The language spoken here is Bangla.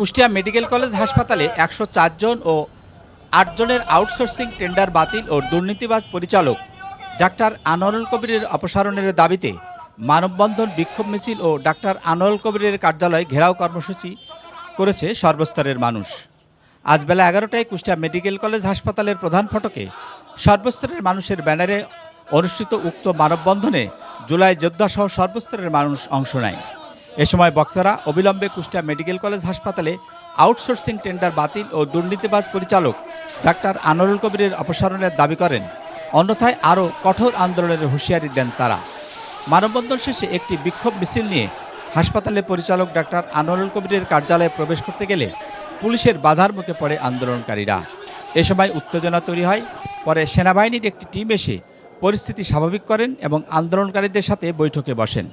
কুষ্টিয়া মেডিকেল কলেজ হাসপাতালে ১০৪ জন ও ৮ জনের আউটসোর্সিং টেন্ডার বাতিল ও দুর্নীতিবাজ পরিচালক ডাক্তার আনোয়ারুল কবিরের অপসারণের দাবিতে মানববন্ধন, বিক্ষোভ মিছিল ও ডাক্তার আনোয়ারুল কবিরের কার্যালয় ঘেরাও কর্মসূচি করেছে সর্বস্তরের মানুষ। আজ বেলা ১১টায় কুষ্টিয়া মেডিকেল কলেজ হাসপাতালের প্রধান ফটকে সর্বস্তরের মানুষের ব্যানারে অনুষ্ঠিত উক্ত মানববন্ধনে জুলাই যোদ্ধাসহ সর্বস্তরের মানুষ অংশ নেয়। এ সময় বক্তারা অবিলম্বে কুষ্টিয়া মেডিকেল কলেজ হাসপাতালে আউটসোর্সিং টেন্ডার বাতিল ও দুর্নীতিবাজ পরিচালক ডাক্তার আনোয়ারুল কবিরের অপসারণের দাবি করেন, অন্যথায় আরও কঠোর আন্দোলনের হুঁশিয়ারি দেন তারা। মানববন্ধন শেষে একটি বিক্ষোভ মিছিল নিয়ে হাসপাতালের পরিচালক ডাক্তার আনোয়ারুল কবিরের কার্যালয়ে প্রবেশ করতে গেলে পুলিশের বাধার মুখে পড়ে আন্দোলনকারীরা। এ সময় উত্তেজনা তৈরি হয়। পরে সেনাবাহিনীর একটি টিম এসে পরিস্থিতি স্বাভাবিক করেন এবং আন্দোলনকারীদের সাথে বৈঠকে বসেন।